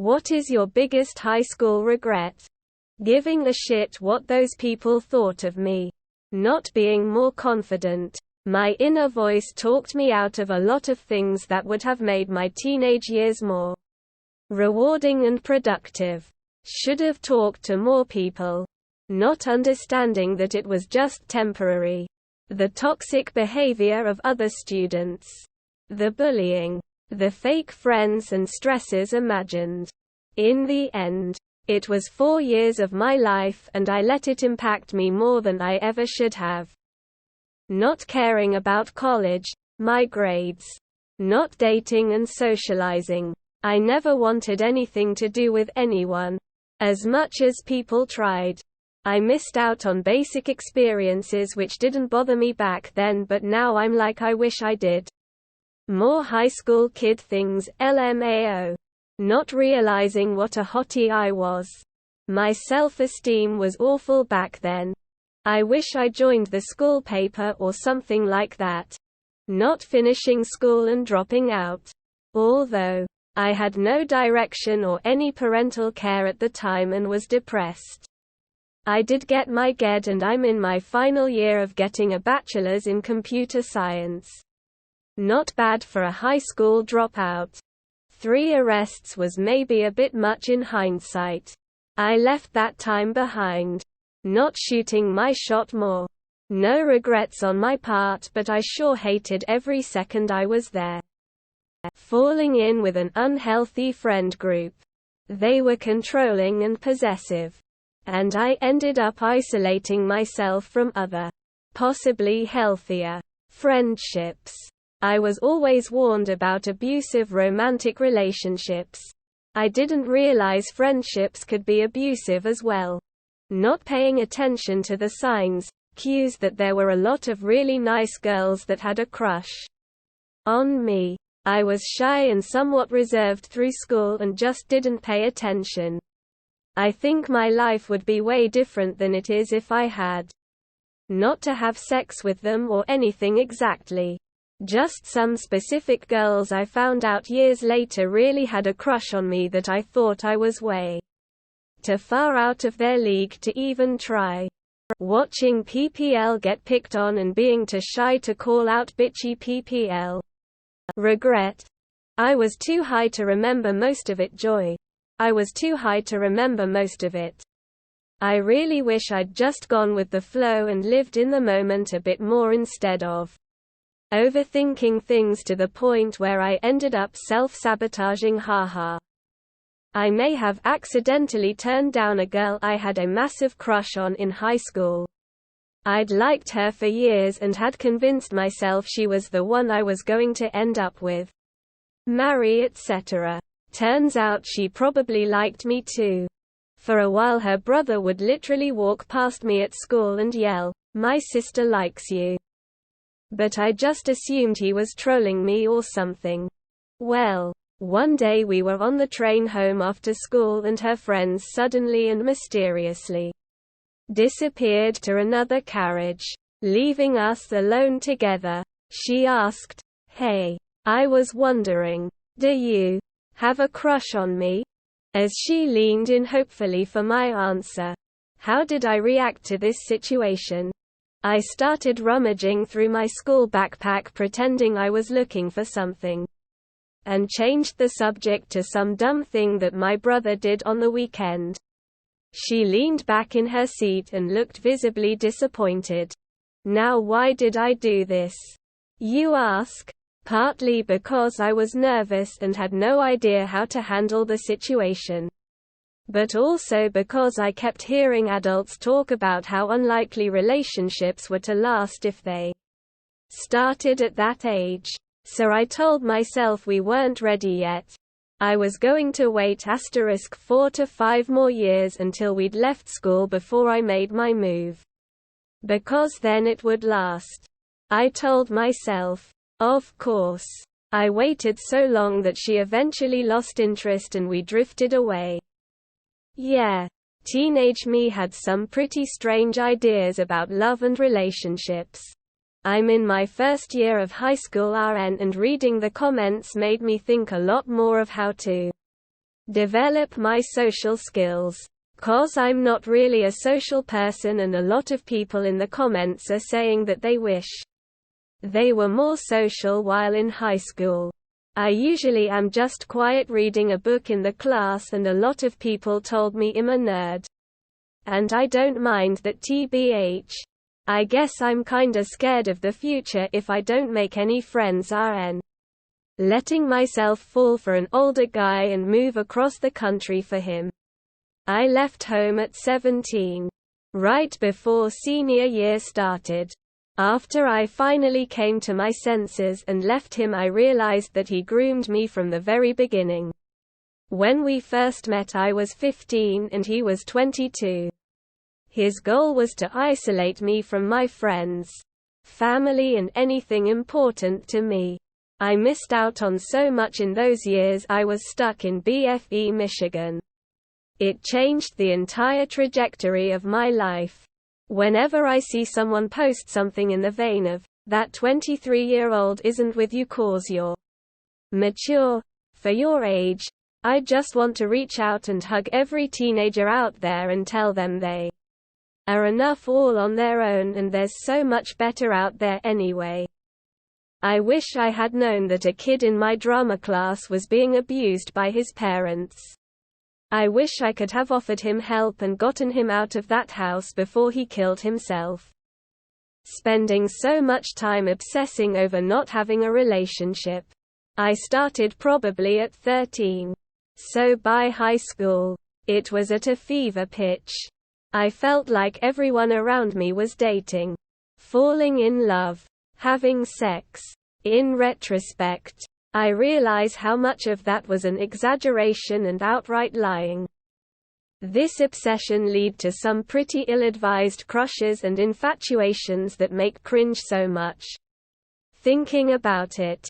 What is your biggest high school regret? Giving a shit what those people thought of me. Not being more confident. My inner voice talked me out of a lot of things that would have made my teenage years more rewarding and productive. Should have talked to more people. Not understanding that it was just temporary. The toxic behavior of other students. The bullying. The fake friends and stresses imagined. In the end, it was 4 years of my life and I let it impact me more than I ever should have. Not caring about college, my grades. Not dating and socializing. I never wanted anything to do with anyone. As much as people tried. I missed out on basic experiences which didn't bother me back then, but now I'm like I wish I did. More high school kid things, LMAO. Not realizing what a hottie I was. My self-esteem was awful back then. I wish I joined the school paper or something like that. Not finishing school and dropping out. Although I had no direction or any parental care at the time and was depressed. I did get my GED and I'm in my final year of getting a bachelor's in computer science. Not bad for a high school dropout. 3 arrests was maybe a bit much in hindsight. I left that time behind. Not shooting my shot more. No regrets on my part, but I sure hated every second I was there. Falling in with an unhealthy friend group. They were controlling and possessive. And I ended up isolating myself from other, possibly healthier, friendships. I was always warned about abusive romantic relationships. I didn't realize friendships could be abusive as well. Not paying attention to the signs, cues that there were a lot of really nice girls that had a crush on me. I was shy and somewhat reserved through school and just didn't pay attention. I think my life would be way different than it is if I had not to have sex with them or anything exactly. Just some specific girls I found out years later really had a crush on me that I thought I was way too far out of their league to even try. Watching PPL get picked on and being too shy to call out bitchy PPL. Regret. I was too high to remember most of it. Joy. I was too high to remember most of it. I really wish I'd just gone with the flow and lived in the moment a bit more instead of overthinking things to the point where I ended up self-sabotaging. Haha. I may have accidentally turned down a girl I had a massive crush on in high school. I'd liked her for years and had convinced myself she was the one I was going to end up with, marry, etc. Turns out she probably liked me too. For a while her brother would literally walk past me at school and yell, "My sister likes you." But I just assumed he was trolling me or something. Well, one day we were on the train home after school and her friends suddenly and mysteriously disappeared to another carriage, leaving us alone together. She asked, "Hey, I was wondering, do you have a crush on me?" As she leaned in hopefully for my answer. How did I react to this situation? I started rummaging through my school backpack pretending I was looking for something. And changed the subject to some dumb thing that my brother did on the weekend. She leaned back in her seat and looked visibly disappointed. Now why did I do this? You ask? Partly because I was nervous and had no idea how to handle the situation. But also because I kept hearing adults talk about how unlikely relationships were to last if they started at that age. So I told myself we weren't ready yet. I was going to wait *4 to 5 more years until we'd left school before I made my move. Because then it would last. I told myself. Of course. I waited so long that she eventually lost interest and we drifted away. Yeah. Teenage me had some pretty strange ideas about love and relationships. I'm in my first year of high school RN and reading the comments made me think a lot more of how to Develop my social skills. 'Cause I'm not really a social person, and a lot of people in the comments are saying that they wish they were more social while in high school. I usually am just quiet reading a book in the class, and a lot of people told me I'm a nerd. And I don't mind that, tbh. I guess I'm kinda scared of the future if I don't make any friends. Letting myself fall for an older guy and move across the country for him. I left home at 17. Right before senior year started. After I finally came to my senses and left him, I realized that he groomed me from the very beginning. When we first met, I was 15 and he was 22. His goal was to isolate me from my friends, family, and anything important to me. I missed out on so much in those years. I was stuck in BFE, Michigan. It changed the entire trajectory of my life. Whenever I see someone post something in the vein of, "That 23-year-old isn't with you 'cause you're mature for your age," I just want to reach out and hug every teenager out there and tell them they are enough all on their own, and there's so much better out there anyway. I wish I had known that a kid in my drama class was being abused by his parents. I wish I could have offered him help and gotten him out of that house before he killed himself. Spending so much time obsessing over not having a relationship. I started probably at 13. So by high school, it was at a fever pitch. I felt like everyone around me was dating, falling in love, having sex. In retrospect, I realize how much of that was an exaggeration and outright lying. This obsession led to some pretty ill-advised crushes and infatuations that make cringe so much thinking about it.